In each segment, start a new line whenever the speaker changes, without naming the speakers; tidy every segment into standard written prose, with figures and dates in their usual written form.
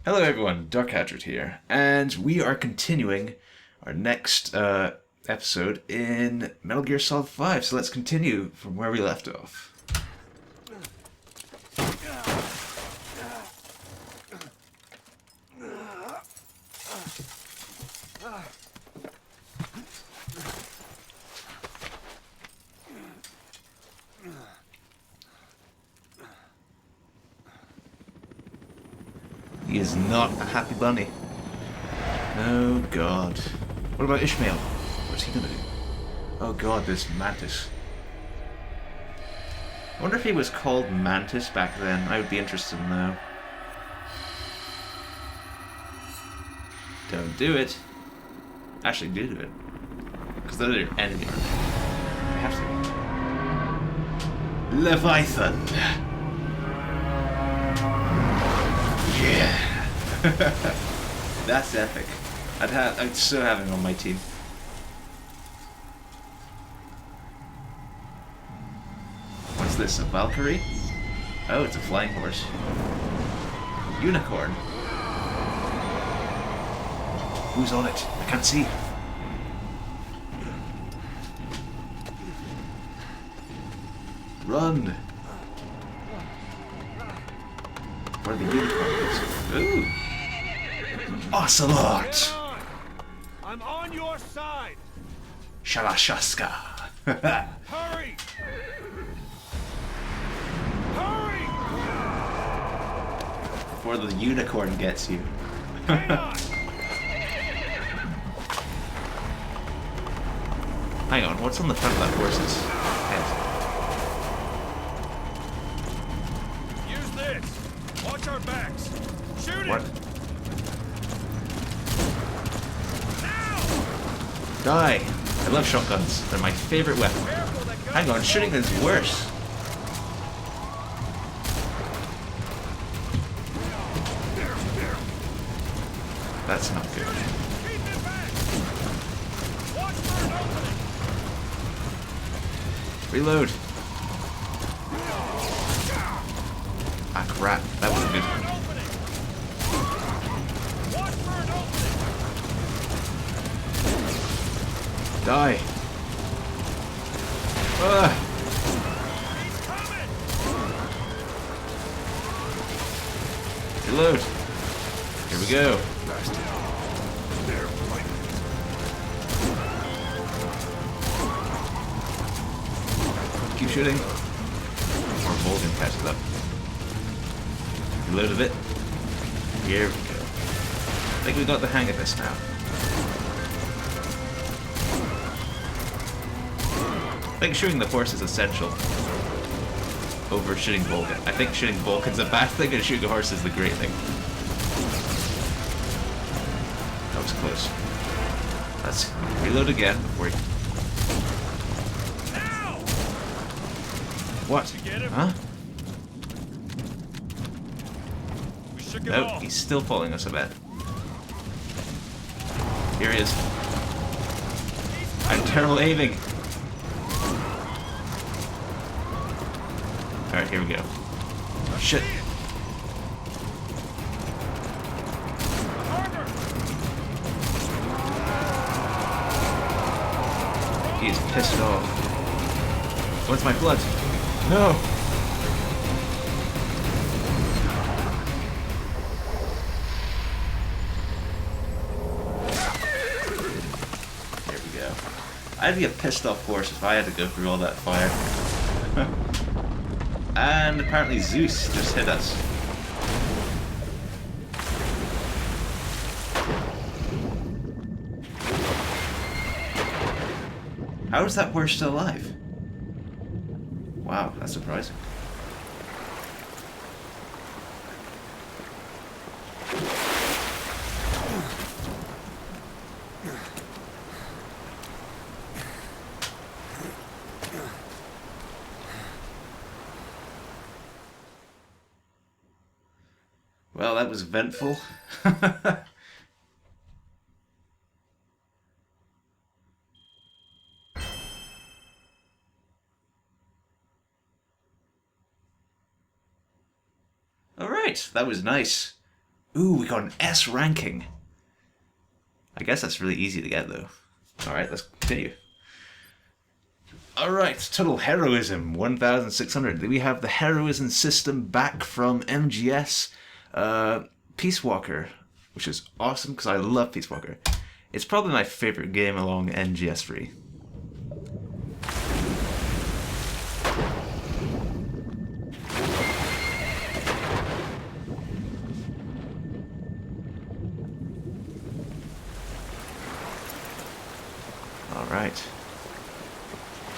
Hello everyone, Dark Hadrid here, and we are continuing our next episode in Metal Gear Solid 5, so let's continue from where we left off. He is not a happy bunny. Oh god. What about Ishmael? What's he gonna do? Oh god, this Mantis. I wonder if he was called Mantis back then. I would be interested to know. Don't do it. Actually, do it. Because they're their enemy, aren't they? They have to. Leviathan! Yeah. That's epic. I'd so have him on my team. What's this? A Valkyrie? Oh, it's a flying horse. Unicorn. Who's on it? I can't see. Run. Where the unicorn is. Ooh. Ocelot!
I'm on your side!
Shalashaska!
Hurry! Hurry!
Before the unicorn gets you.
Hang on!
Hang on, what's on the front of that horse's head?
Use this! Watch our backs! Shoot
What?
it!
Die! I love shotguns. They're my favorite weapon. Hang on, shooting is worse. That's not good. Reload. Ah crap, that wasn't good. Die. Reload. Here we go. Keep shooting. Or Volgan catches up. Reload a bit. Here we go. I think we got the hang of this now. I think shooting the horse is essential over shooting Vulcan. I think shooting Vulcan's a bad thing and shooting a horse is the great thing. That was close. Let's reload again before he... What? Huh? Nope, he's still following us, I bet. Here he is. I'm terrible aiming. Alright, here we go. Shit. He's pissed off. What's my blood? No! There we go. I'd be a pissed off horse if I had to go through all that fire. And apparently Zeus just hit us. How is that horse still alive? Wow, that's surprising. Well, that was eventful. Alright, that was nice. Ooh, we got an S ranking. I guess that's really easy to get, though. Alright, let's continue. Alright, total heroism, 1,600. We have the heroism system back from MGS. Peace Walker, which is awesome because I love Peace Walker. It's probably my favorite game along NGS3. Alright.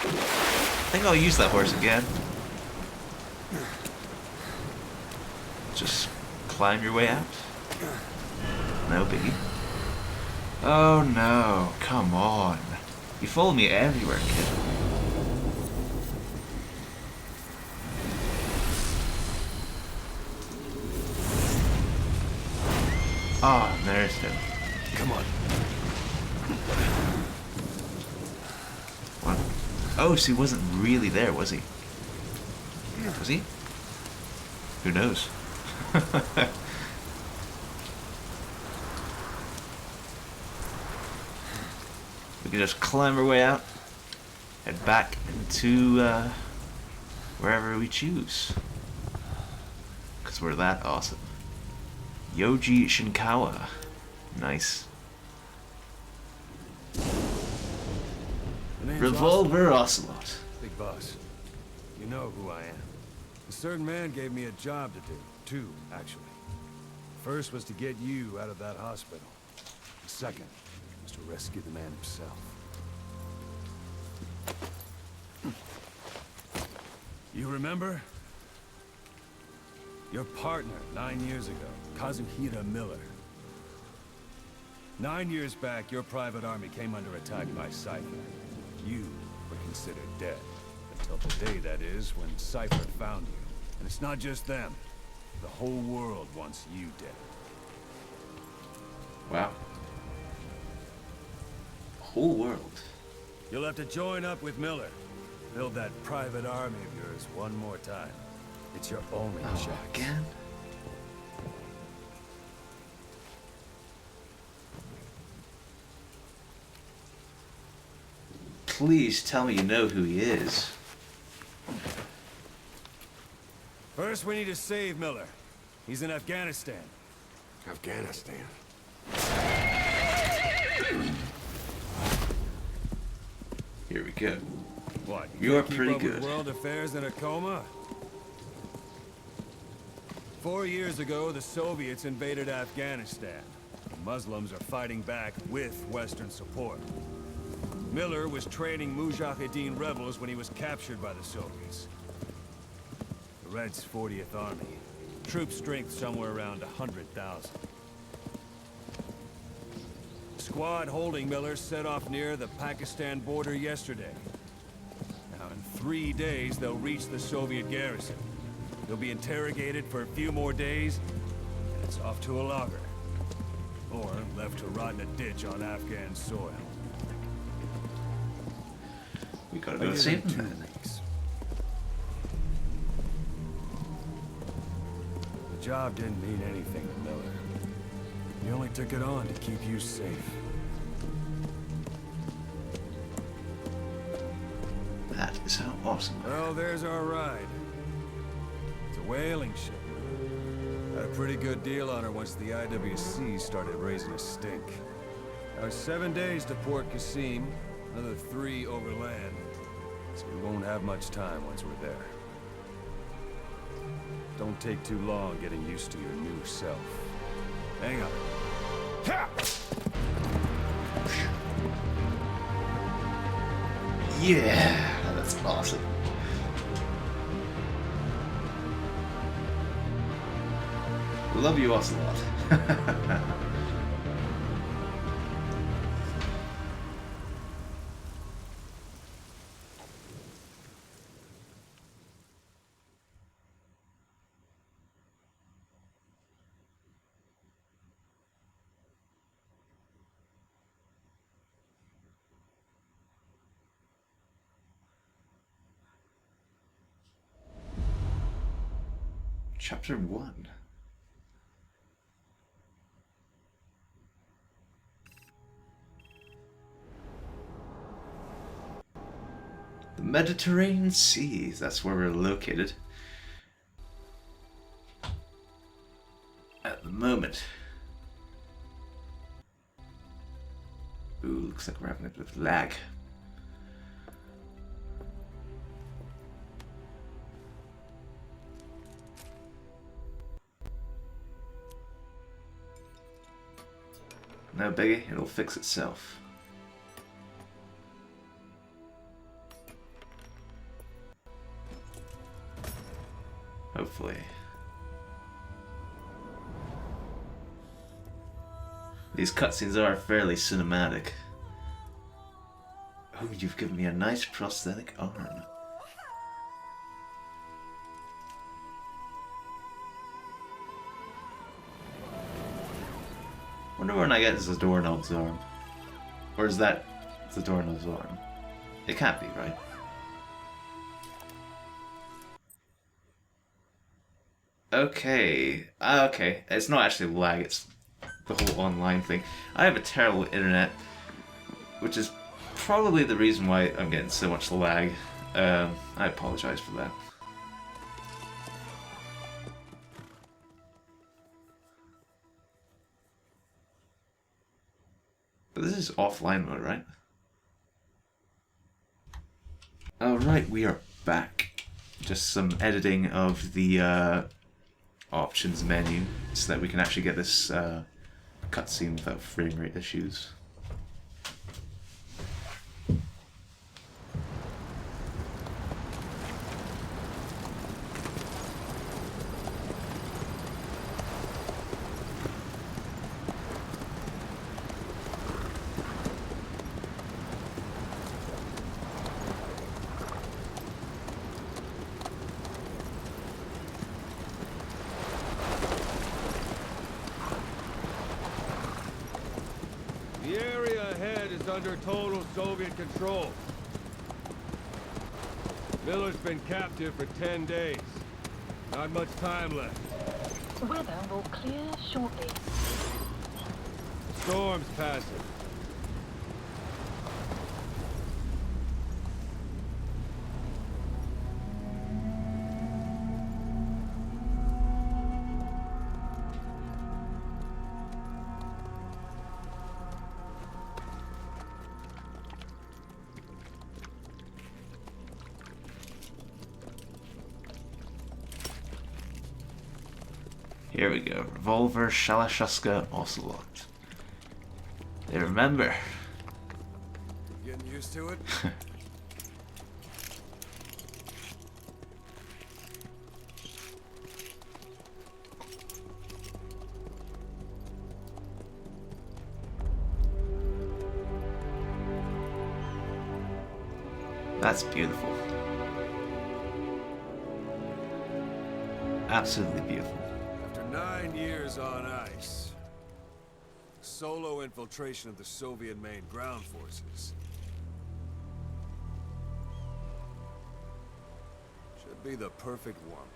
I think I'll use that horse again. Just climb your way out. No biggie. Oh no, come on. You follow me everywhere, kid. Ah, oh, there's him.
Come on.
What? Oh, so he wasn't really there, was he? Was he? Who knows? We can just climb our way out, head back into wherever we choose. Because we're that awesome. Yoji Shinkawa. Nice. Revolver Ocelot.
Big boss, you know who I am. A certain man gave me a job to do. Two, actually. First was to get you out of that hospital. The second was to rescue the man himself. You remember? Your partner 9 years ago, Kazuhira Miller. 9 years back, your private army came under attack by Cipher. You were considered dead. Until the day, that is, when Cipher found you. And it's not just them. The whole world wants you dead.
Wow. Whole world.
You'll have to join up with Miller. Build that private army of yours one more time. It's your only chance.
Again? Please tell me you know who he is.
First, we need to save Miller. He's in Afghanistan.
Afghanistan?
Here we go.
What?
You're
can't keep
pretty
up with
good.
World affairs in a coma? 4 years ago, the Soviets invaded Afghanistan. The Muslims are fighting back with Western support. Miller was training Mujahideen rebels when he was captured by the Soviets. The Reds' 40th Army. Troop strength somewhere around 100,000. Squad holding Miller set off near the Pakistan border yesterday. Now, in 3 days, they'll reach the Soviet garrison. They'll be interrogated for a few more days, and it's off to a lager. Or left to rot in a ditch on Afghan soil.
We gotta go save him.
The job didn't mean anything to Miller. He only took it on to keep you safe.
That is how awesome.
Well, there's our ride. It's a whaling ship. Had a pretty good deal on her once the IWC started raising a stink. Now 7 days to Port Qasim, another 3 overland. So we won't have much time once we're there. Don't take too long getting used to your new self. Hang on. Ha!
Yeah, that's awesome. Love you, Ocelot. Chapter 1. Mediterranean seas, that's where we're located. At the moment. Ooh, looks like we're having a bit of lag. No biggie, it'll fix itself. Hopefully. These cutscenes are fairly cinematic. Oh, you've given me a nice prosthetic arm. Wonder when I get the doorknob's arm. Or is that the doorknob's arm? It can't be, right? Okay. Okay. It's not actually lag, it's the whole online thing. I have a terrible internet, which is probably the reason why I'm getting so much lag. I apologize for that. But this is offline mode, right? Alright, we are back. Just some editing of the options menu so that we can actually get this cutscene without frame rate issues.
The area ahead is under total Soviet control. Miller's been captive for 10 days. Not much time left.
Weather will clear shortly.
Storm's passing.
Here we go. Revolver, Shalashuska, Ocelot. They remember.
Getting used to it?
That's beautiful. Absolutely beautiful.
After 9 years on ice, solo infiltration of the Soviet main ground forces. Should be the perfect warm-up.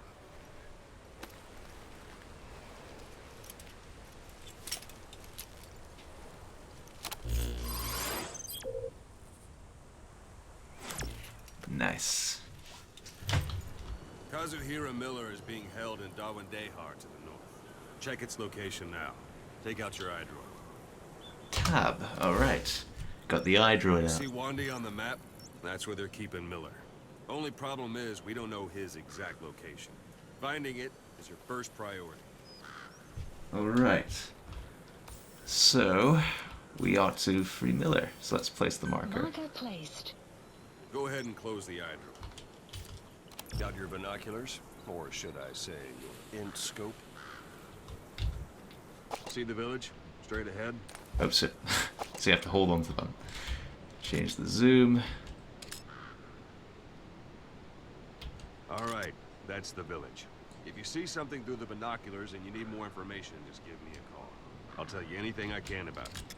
Nice.
Kazuhira Miller is being held in Dawandehar to the north. Check its location now. Take out your eye droid.
Tab. Alright. Got the eye droid out.
See Wandy on the map? That's where they're keeping Miller. Only problem is we don't know his exact location. Finding it is your first priority.
Alright. So, we ought to free Miller. So let's place the marker.
Marker placed.
Go ahead and close the eye droid. Got your binoculars? Or should I say, your int scope? See the village? Straight ahead?
Oh, so you have to hold on to them. Change the zoom.
Alright, that's the village. If you see something through the binoculars and you need more information, just give me a call. I'll tell you anything I can about it.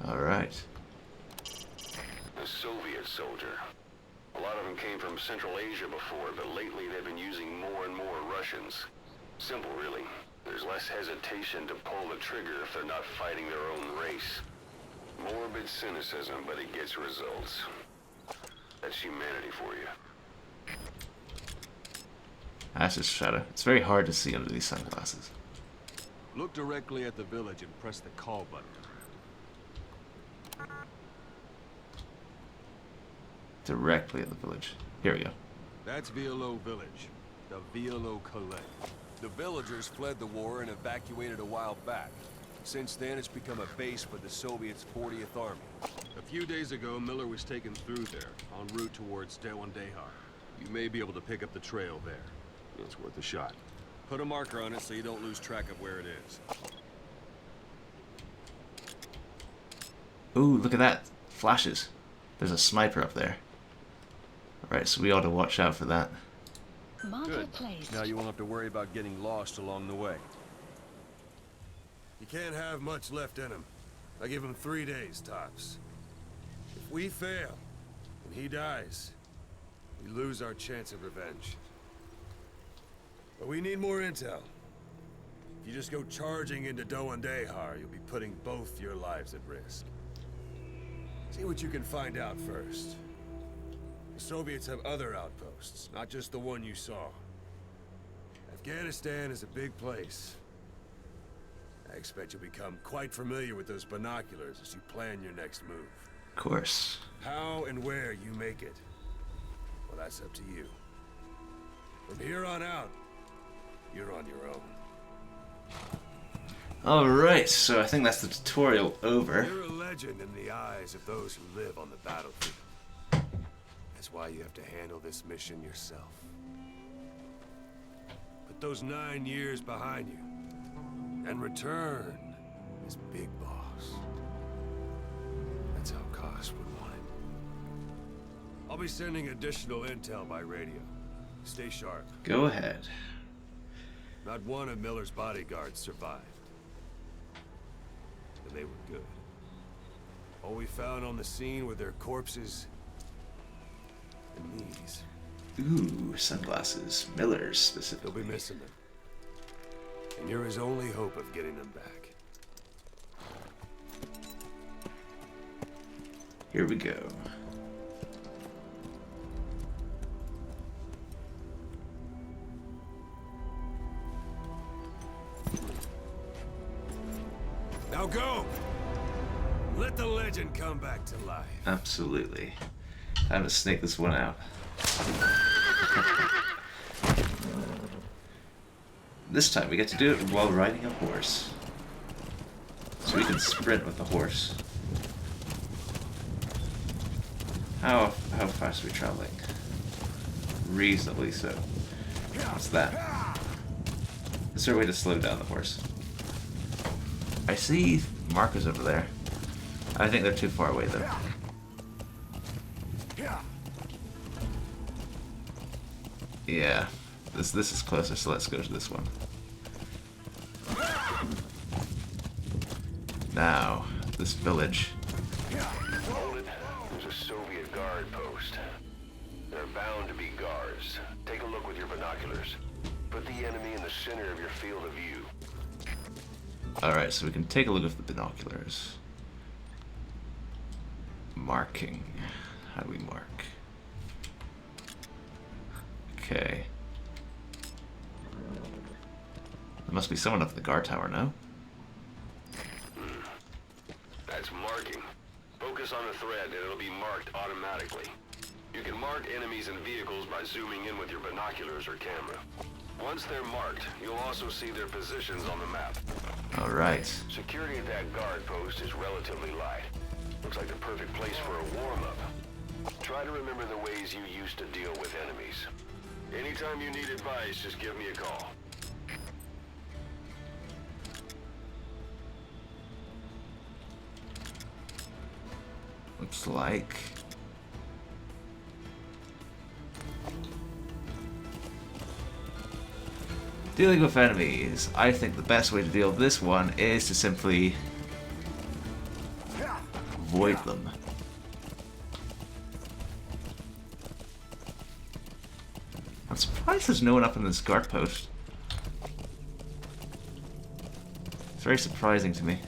Alright.
A Soviet soldier. A lot of them came from Central Asia before, but lately they've been using more and more Russians. Simple, really. There's less hesitation to pull the trigger if they're not fighting their own race. Morbid cynicism, but it gets results. That's humanity for you.
That's just shadow. It's very hard to see under these sunglasses.
Look directly at the village and press the call button.
Directly at the village. Here we go.
That's Violo Village, the Violo Calais. The villagers fled the war and evacuated a while back. Since then, it's become a base for the Soviets' 40th Army. A few days ago, Miller was taken through there, en route towards Dewandehar. You may be able to pick up the trail there. It's worth a shot. Put a marker on it so you don't lose track of where it is.
Ooh, look at that. Flashes. There's a sniper up there. Alright, so we ought to watch out for that.
Marker
Good.
placed.
Now you won't have to worry about getting lost along the way. You can't have much left in him. I give him 3 days, tops. If we fail, and he dies, we lose our chance of revenge. But we need more intel. If you just go charging into Dewandehar, you'll be putting both your lives at risk. See what you can find out first. The Soviets have other outposts, not just the one you saw. Afghanistan is a big place. I expect you'll become quite familiar with those binoculars as you plan your next move.
Of course.
How and where you make it, well, that's up to you. From here on out, you're on your own.
Alright, so I think that's the tutorial over.
You're a legend in the eyes of those who live on the battlefield. That's why you have to handle this mission yourself. Put those 9 years behind you, and return as Big Boss. That's how Koss would want it. I'll be sending additional intel by radio. Stay sharp.
Go ahead.
Not one of Miller's bodyguards survived. And they were good. All we found on the scene were their corpses and these.
Ooh, sunglasses. Miller's
He'll
specifically.
be missing them. And you're his only hope of getting them back.
Here we go.
Now go! Let the legend come back to life.
Absolutely. Time to snake this one out. This time we get to do it while riding a horse. So we can sprint with the horse. How fast are we traveling? Reasonably so. What's that? Is there a way to slow down the horse? I see markers over there. I think they're too far away though. Yeah, this is closer, so let's go to this one. Now, this village.
Hold it. There's a Soviet guard post. They're bound to be guards. Take a look with your binoculars. Put the enemy in the center of your field of view.
Alright, so we can take a look at the binoculars. Marking. How do we mark? Okay. There must be someone up at the guard tower, no?
That's marking. Focus on the thread and it'll be marked automatically. You can mark enemies and vehicles by zooming in with your binoculars or camera. Once they're marked, you'll also see their positions on the map.
Alright.
Security at that guard post is relatively light. Looks like the perfect place for a warm-up. Try to remember the ways you used to deal with enemies. Anytime you need advice, just give me a call.
Looks like... dealing with enemies. I think the best way to deal with this one is to simply avoid them. I'm surprised there's no one up in this guard post. It's very surprising to me.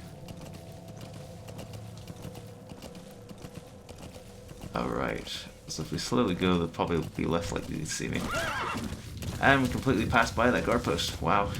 Alright, so if we slowly go, they'll probably be less likely to see me. And we completely passed by that guard post. Wow.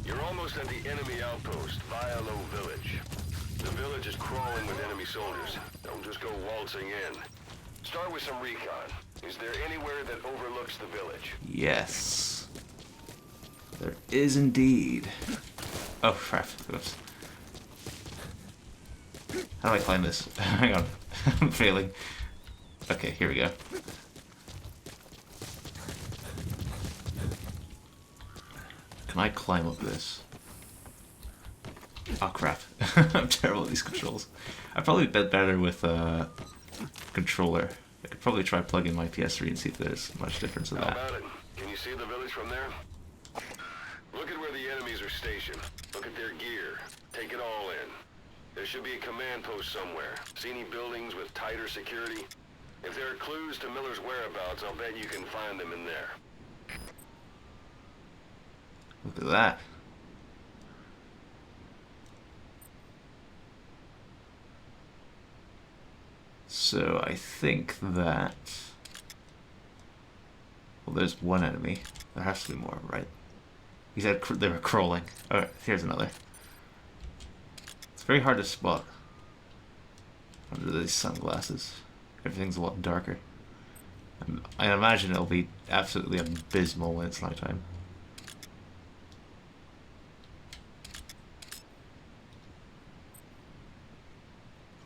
You're almost at the enemy outpost, Vialo Village. The village is crawling with enemy soldiers. Don't just go waltzing in. Start with some recon. Is there anywhere that overlooks the village?
Yes. There is indeed. Oh crap. Oops. How do I climb this? Hang on. I'm failing. Okay, here we go. Can I climb up this? Oh crap. I'm terrible at these controls. I'd probably be better with a controller. I could probably try plugging my PS3 and see if there's much difference in
How
that.
about it? Can you see the village from there? Look at where the enemies are stationed. Look at their gear. Take it all in. There should be a command post somewhere. See any buildings with tighter security? If there are clues to Miller's whereabouts, I'll bet you can find them in there.
Look at that. So I think that... Well, there's one enemy. There has to be more, right? He said they were crawling. Alright, here's another. It's very hard to spot under these sunglasses. Everything's a lot darker. I imagine it'll be absolutely abysmal when it's nighttime.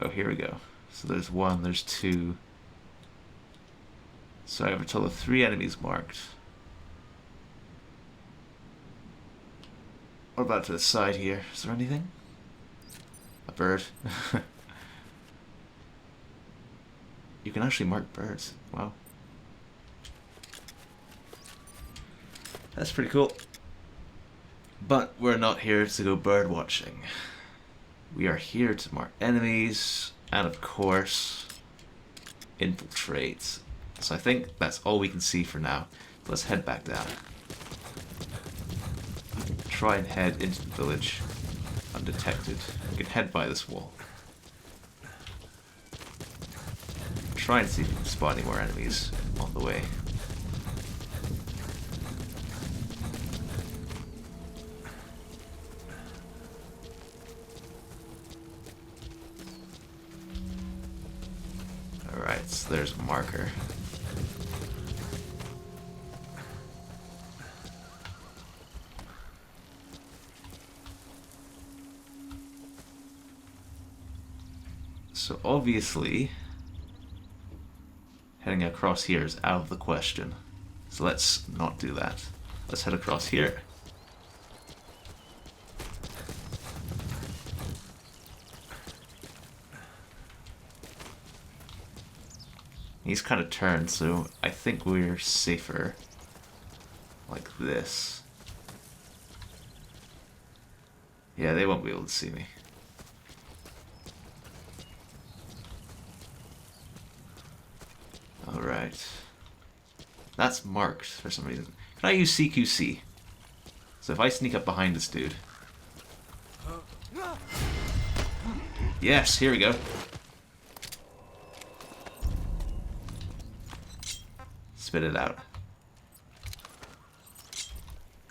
Oh, here we go. So there's one, there's two. So I have a total of 3 enemies marked. What about to the side here? Is there anything? A bird. You can actually mark birds. Wow. That's pretty cool. But we're not here to go bird watching. We are here to mark enemies and, of course, infiltrate. So I think that's all we can see for now. Let's head back down. Try and head into the village undetected. We can head by this wall. Try and see if we can spot any more enemies on the way. Alright, so there's a marker. So obviously, heading across here is out of the question. So let's not do that. Let's head across here. He's kind of turned, so I think we're safer like this. Yeah, they won't be able to see me. Alright. That's marked for some reason. Can I use CQC? So if I sneak up behind this dude. Yes, here we go. Spit it out.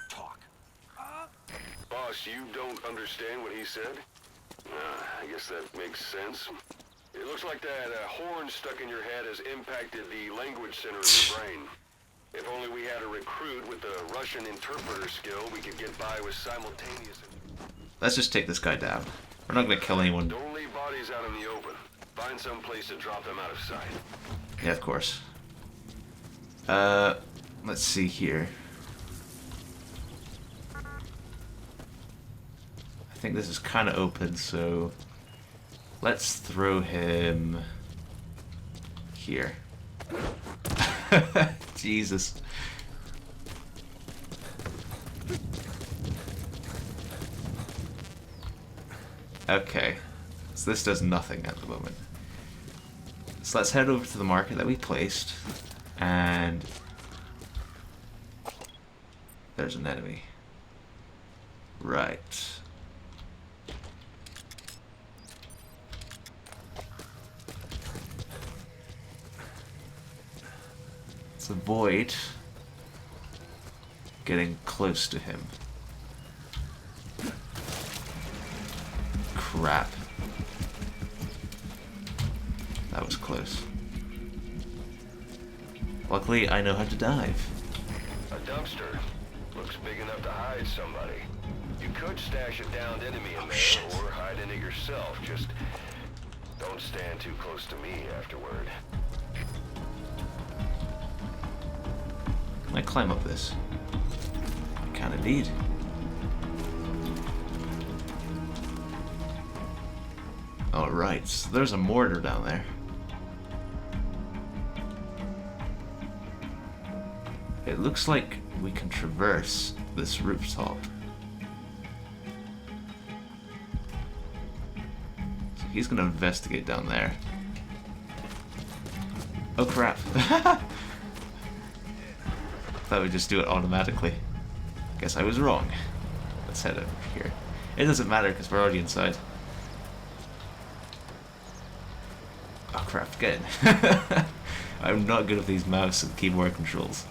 Talk. Boss, you don't understand what he said? I guess that makes sense. It looks like that horn stuck in your head has impacted the language center of your brain. If only we had a recruit with the Russian interpreter skill, we could get by with simultaneous...
Let's just take this guy down. We're not going to kill anyone.
Don't leave bodies out in the open. Find some place to drop them out of sight.
Yeah, of course. Let's see here. I think this is kind of open, so let's throw him here. Jesus. Okay. So this does nothing at the moment. So let's head over to the market that we placed, and there's an enemy. Right. Let's avoid getting close to him. Crap. That was close. Luckily, I know how to dive.
A dumpster. Looks big enough to hide somebody. You could stash a downed enemy in there, or hide in it yourself. Just don't stand too close to me afterward.
Can I climb up this? I can indeed. Alright, so there's a mortar down there. It looks like we can traverse this rooftop. So he's gonna investigate down there. Oh crap. Thought we'd just do it automatically. Guess I was wrong. Let's head over here. It doesn't matter because we're already inside. Oh crap, get in. I'm not good at these mouse and keyboard controls.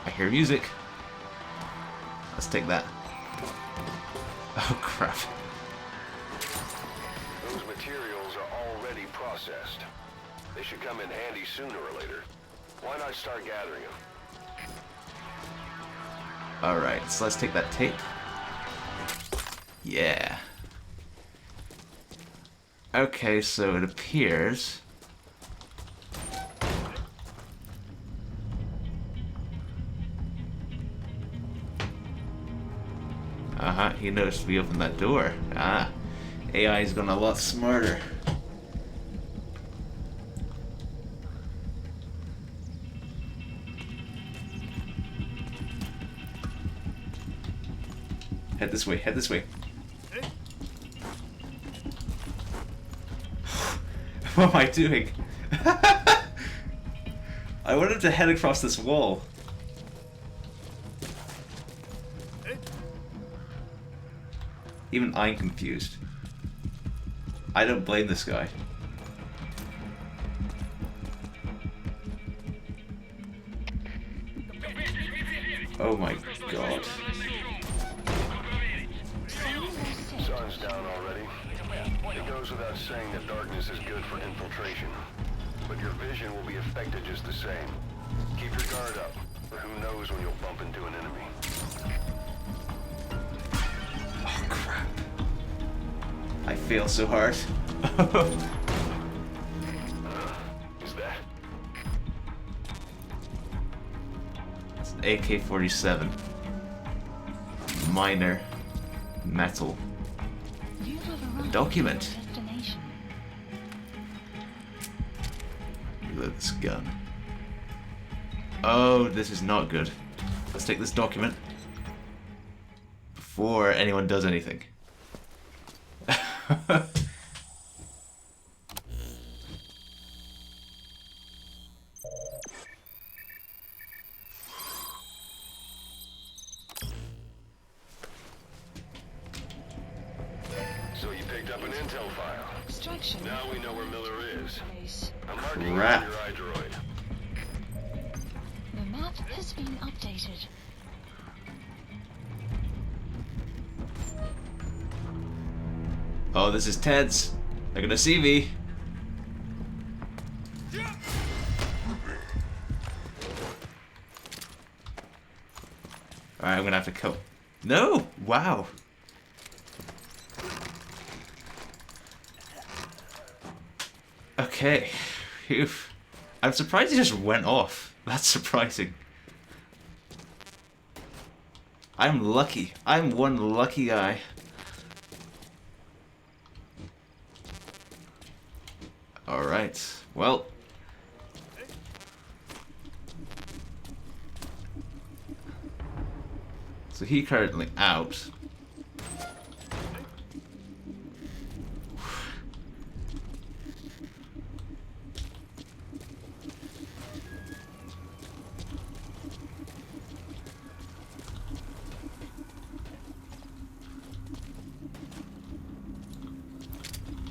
I hear music. Let's take that. Oh crap.
Those materials are already processed. They should come in handy sooner or later. Why not start gathering them?
Alright, so let's take that tape. Yeah. Okay, so it appears... he noticed we opened that door. AI's gone a lot smarter. Head this way, head this way. What am I doing? I wanted to head across this wall. Even I'm confused. I don't blame this guy. Oh my god.
Sun's down already. It goes without saying that darkness is good for infiltration. But your vision will be affected just the same. Keep your guard up, or who knows when you'll bump into an enemy.
Oh crap. I fail so hard.
Is that?
It's an AK-47. Minor. Metal. A document. Look at this gun. Oh, this is not good. Let's take this document before anyone does anything.
So you picked up an intel file.
Extraction.
Now we know where Miller is.
Place.
I'm marking
Crap.
your iDroid.
The map has been updated.
Oh, this is tense. They're gonna see me. Alright, I'm gonna have to kill. No! Wow. Okay. Phew. I'm surprised he just went off. That's surprising. I'm lucky. I'm one lucky guy. Alright. Well. So he currently out.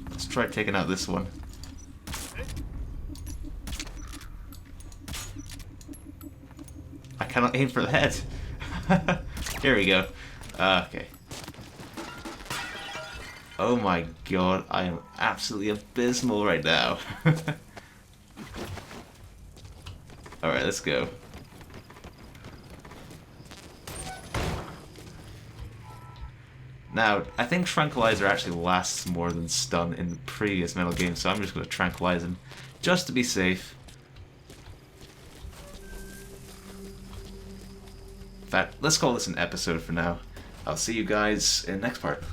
Let's try taking out this one. I cannot aim for the head. Here we go. Okay. Oh my god, I am absolutely abysmal right now. Alright, let's go. Now, I think Tranquilizer actually lasts more than Stun in the previous Metal game, so I'm just going to Tranquilize him, just to be safe. In fact, let's call this an episode for now. I'll see you guys in the next part.